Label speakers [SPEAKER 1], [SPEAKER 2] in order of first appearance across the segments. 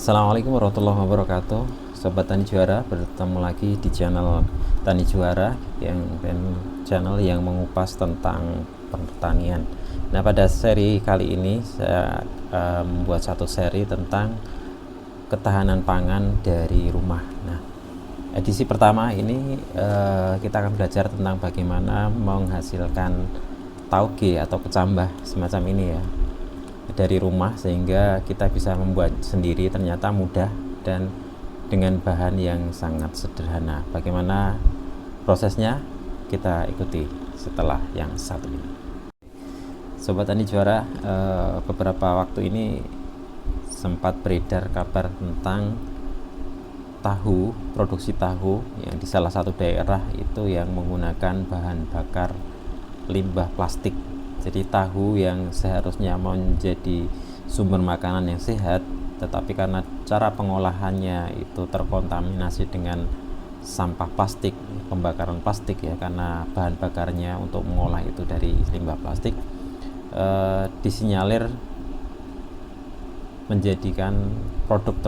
[SPEAKER 1] Assalamualaikum warahmatullahi wabarakatuh. Sobat Tani Juara, bertemu lagi di channel Tani Juara yang channel yang mengupas tentang pertanian. Nah, pada seri kali ini saya membuat satu seri tentang ketahanan pangan dari rumah. Nah, edisi pertama ini kita akan belajar tentang bagaimana menghasilkan tauge atau kecambah semacam ini ya dari rumah, sehingga kita bisa membuat sendiri ternyata mudah dan dengan bahan yang sangat sederhana. Bagaimana prosesnya? Kita ikuti setelah yang satu ini. Sobat Tani Juara, beberapa waktu ini sempat beredar kabar tentang tahu, produksi tahu yang di salah satu daerah itu yang menggunakan bahan bakar limbah plastik. Jadi tahu yang seharusnya menjadi sumber makanan yang sehat, tetapi karena cara pengolahannya itu terkontaminasi dengan sampah plastik, pembakaran plastik ya, karena bahan bakarnya untuk mengolah itu dari limbah plastik, disinyalir menjadikan produk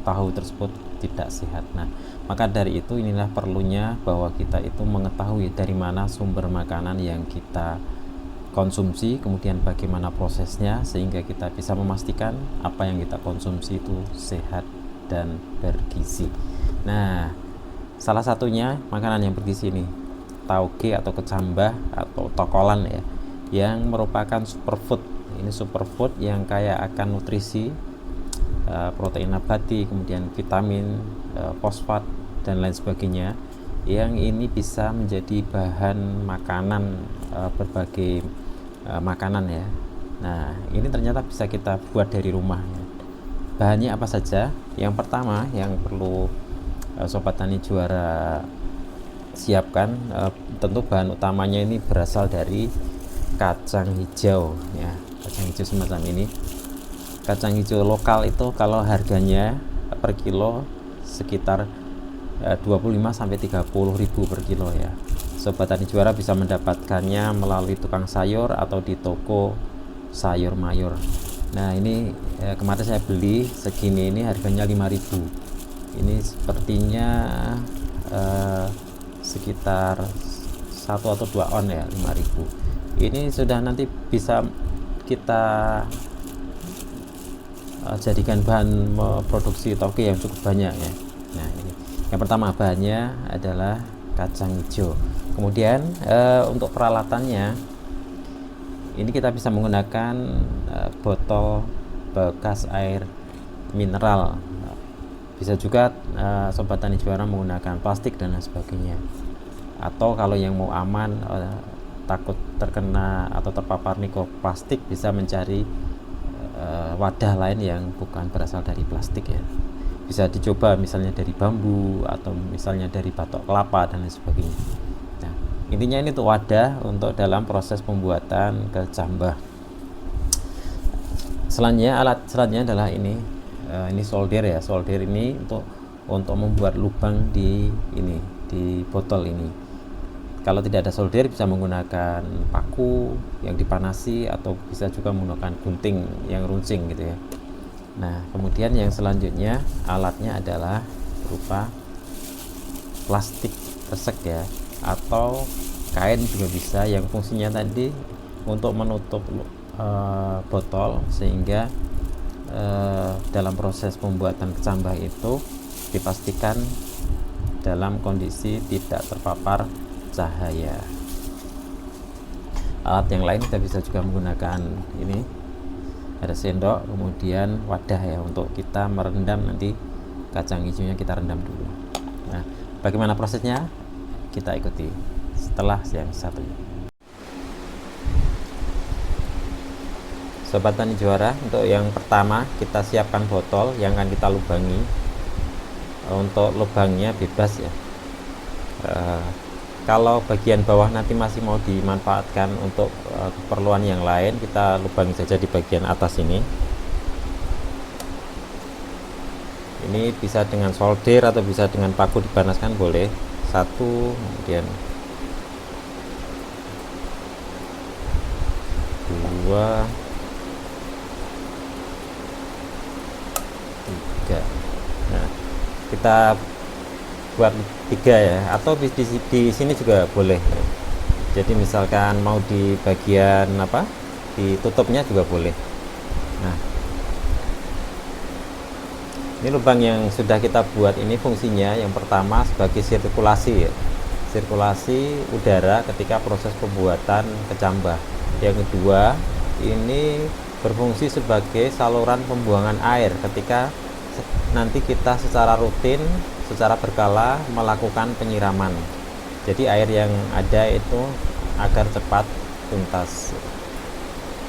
[SPEAKER 1] tahu tersebut tidak sehat. Nah, maka dari itu inilah perlunya bahwa kita itu mengetahui dari mana sumber makanan yang kita konsumsi, kemudian bagaimana prosesnya, sehingga kita bisa memastikan apa yang kita konsumsi itu sehat dan bergizi. Nah, salah satunya makanan yang bergizi ini, tauge atau kecambah atau tokolan ya, yang merupakan superfood. Ini superfood yang kaya akan nutrisi, protein nabati, kemudian vitamin, fosfat dan lain sebagainya, yang ini bisa menjadi bahan makanan berbagai makanan ya. Nah, ini ternyata bisa kita buat dari rumah ya. Bahannya apa saja? Yang pertama yang perlu Sobat Tani Juara siapkan, tentu bahan utamanya ini berasal dari kacang hijau ya. Kacang hijau semacam ini. Kacang hijau lokal itu kalau harganya per kilo sekitar 25-30 ribu per kilo ya. Sobat Tani Juara bisa mendapatkannya melalui tukang sayur atau di toko sayur mayur. Nah, ini kemarin saya beli segini, ini harganya 5.000. Ini sepertinya sekitar 1 atau 2 on ya, 5.000. Ini sudah nanti bisa kita jadikan bahan produksi toge yang cukup banyak ya. Nah, ini yang pertama bahannya adalah kacang hijau. Kemudian untuk peralatannya ini kita bisa menggunakan botol bekas air mineral. Bisa juga Sobat Tani Juara menggunakan plastik dan lain sebagainya. Atau kalau yang mau aman, takut terkena atau terpapar mikroplastik, bisa mencari wadah lain yang bukan berasal dari plastik ya. Bisa dicoba misalnya dari bambu atau misalnya dari batok kelapa dan lain sebagainya. Nah, intinya ini tuh wadah untuk dalam proses pembuatan kecambah. Alat selanjutnya adalah ini solder ya. Solder ini untuk membuat lubang di botol ini. Kalau tidak ada solder bisa menggunakan paku yang dipanasi atau bisa juga menggunakan gunting yang runcing gitu ya. Nah, kemudian yang selanjutnya alatnya adalah berupa plastik resek ya, atau kain juga bisa, yang fungsinya tadi untuk menutup botol sehingga dalam proses pembuatan kecambah itu dipastikan dalam kondisi tidak terpapar cahaya. Alat yang lain kita bisa juga menggunakan ini, ada sendok, kemudian wadah ya untuk kita merendam nanti kacang hijaunya, kita rendam dulu. Nah, bagaimana prosesnya? Kita ikuti setelah yang satu ini. Sobat Tani Juara, untuk yang pertama kita siapkan botol yang akan kita lubangi. Untuk lubangnya bebas ya. Kalau bagian bawah nanti masih mau dimanfaatkan untuk keperluan yang lain, kita lubangi saja di bagian atas ini. Ini bisa dengan solder atau bisa dengan paku dipanaskan, boleh. Satu, kemudian dua, 3. Nah, kita buat 3 ya, atau di sini juga boleh. Jadi misalkan mau di bagian apa, ditutupnya juga boleh. Nah, ini lubang yang sudah kita buat ini fungsinya yang pertama sebagai sirkulasi ya, sirkulasi udara ketika proses pembuatan kecambah. Yang kedua, ini berfungsi sebagai saluran pembuangan air ketika nanti kita secara rutin, secara berkala melakukan penyiraman. Jadi air yang ada itu agar cepat tuntas.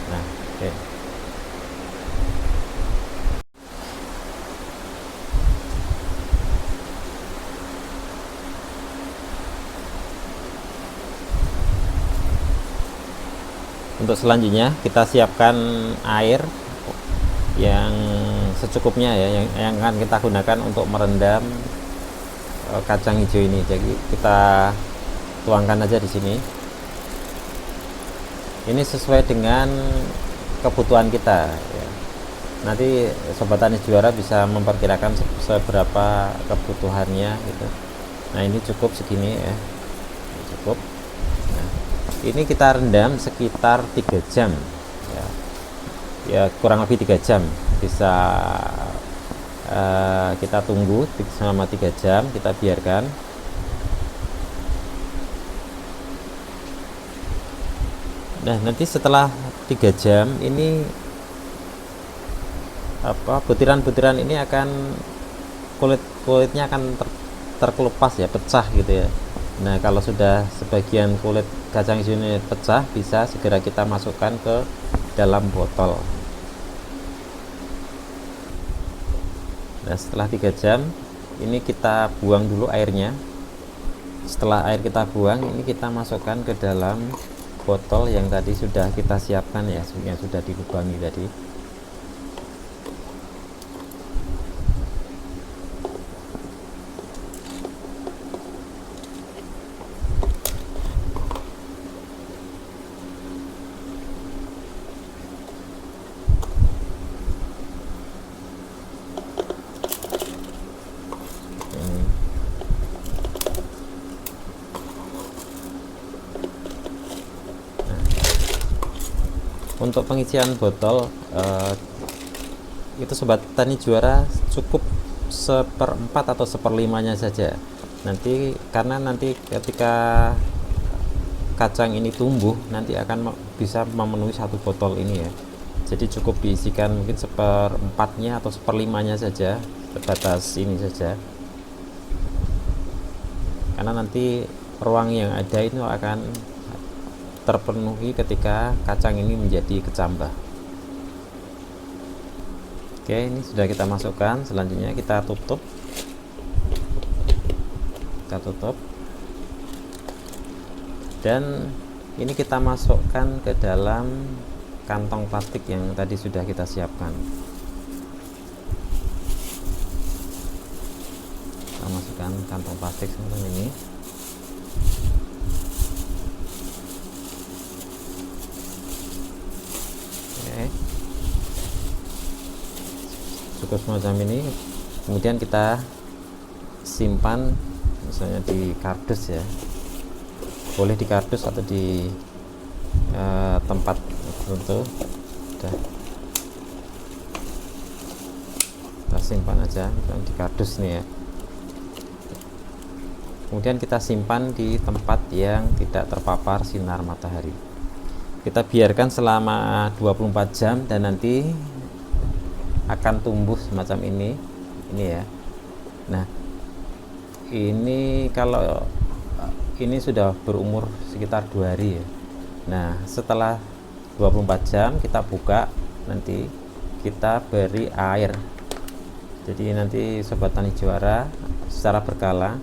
[SPEAKER 1] Nah, oke. Untuk selanjutnya kita siapkan air yang secukupnya ya, yang akan kita gunakan untuk merendam kacang hijau ini. Jadi kita tuangkan aja di sini. Ini sesuai dengan kebutuhan kita ya. Nanti Sobat Tani Juara bisa memperkirakan seberapa kebutuhannya gitu. Nah, ini cukup segini ya, cukup. Nah, ini kita rendam sekitar 3 jam ya, ya kurang lebih 3 jam. Bisa kita tunggu selama 3 jam, kita biarkan. Nah, nanti setelah 3 jam ini butiran-butiran ini akan kulitnya akan terkelupas ya, pecah gitu ya. Nah, kalau sudah sebagian kulit kacang hijau ini pecah, bisa segera kita masukkan ke dalam botol. Nah, setelah 3 jam ini kita buang dulu airnya. Setelah air kita buang, ini kita masukkan ke dalam botol yang tadi sudah kita siapkan ya, yang sudah dilubangi tadi. Untuk pengisian botol itu Sobat Tani Juara cukup 1/4 atau 1/5-nya saja. Karena nanti ketika kacang ini tumbuh, nanti akan bisa memenuhi 1 botol ini ya. Jadi cukup diisikan mungkin 1/4-nya atau 1/5-nya saja, sebatas ini saja. Karena nanti ruang yang ada itu akan terpenuhi ketika kacang ini menjadi kecambah. Oke, ini sudah kita masukkan. Selanjutnya kita tutup. Dan ini kita masukkan ke dalam kantong plastik yang tadi sudah kita siapkan. Kita masukkan kantong plastik seperti ini. Cukup semacam ini, kemudian kita simpan misalnya di kardus ya, boleh di kardus atau di tempat tertentu. Kita simpan aja di kardus nih ya, kemudian kita simpan di tempat yang tidak terpapar sinar matahari. Kita biarkan selama 24 jam dan nanti akan tumbuh semacam ini ya. Nah, ini kalau ini sudah berumur sekitar 2 hari ya. Nah, setelah 24 jam kita buka, nanti kita beri air. Jadi nanti Sobat Tani Juara secara berkala,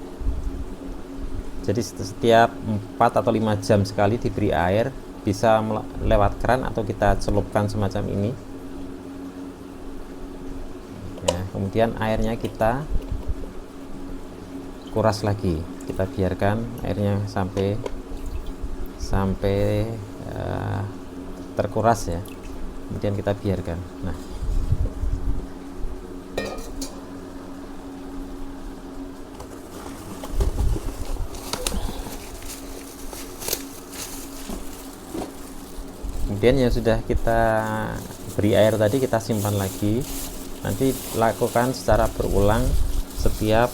[SPEAKER 1] jadi setiap 4 atau 5 jam sekali diberi air, bisa lewat keran atau kita celupkan semacam ini ya. Kemudian airnya kita kuras lagi, kita biarkan airnya sampai terkuras ya, kemudian kita biarkan. Nah, kemudian yang sudah kita beri air tadi kita simpan lagi. Nanti lakukan secara berulang setiap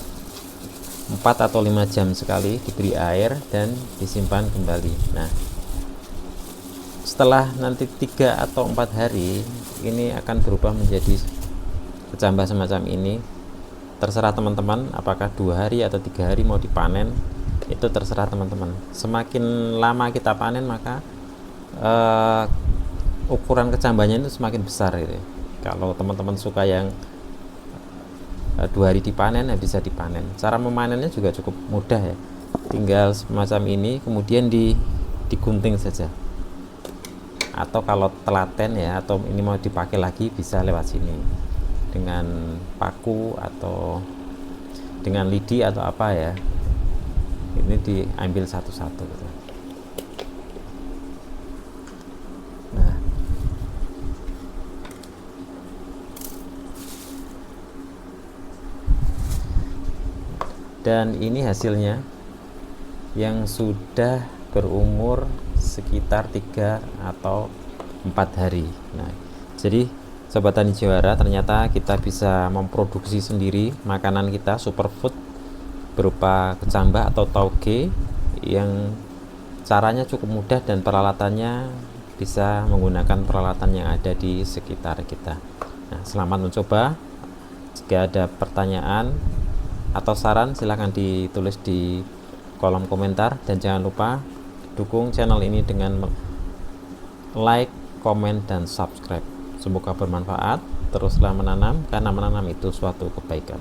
[SPEAKER 1] 4 atau 5 jam sekali diberi air dan disimpan kembali. Nah, setelah nanti 3 atau 4 hari ini akan berubah menjadi kecambah semacam ini. Terserah teman-teman apakah 2 hari atau 3 hari mau dipanen, itu terserah teman-teman. Semakin lama kita panen maka ukuran kecambahnya itu semakin besar gitu. Kalau teman-teman suka yang 2 hari dipanen, ya bisa dipanen. Cara memanennya juga cukup mudah ya, tinggal semacam ini kemudian digunting saja, atau kalau telaten ya, atau ini mau dipakai lagi bisa lewat sini dengan paku atau dengan lidi atau apa ya, ini diambil satu-satu gitu. Nah, dan ini hasilnya yang sudah berumur sekitar 3 atau 4 hari. Nah, jadi Sobat Tani Jawara, ternyata kita bisa memproduksi sendiri makanan kita superfood berupa kecambah atau tauge yang caranya cukup mudah dan peralatannya bisa menggunakan peralatan yang ada di sekitar kita. Nah, selamat mencoba. Jika ada pertanyaan atau saran silahkan ditulis di kolom komentar, dan jangan lupa dukung channel ini dengan like, komen, dan subscribe. Semoga bermanfaat. Teruslah menanam karena menanam itu suatu kebaikan.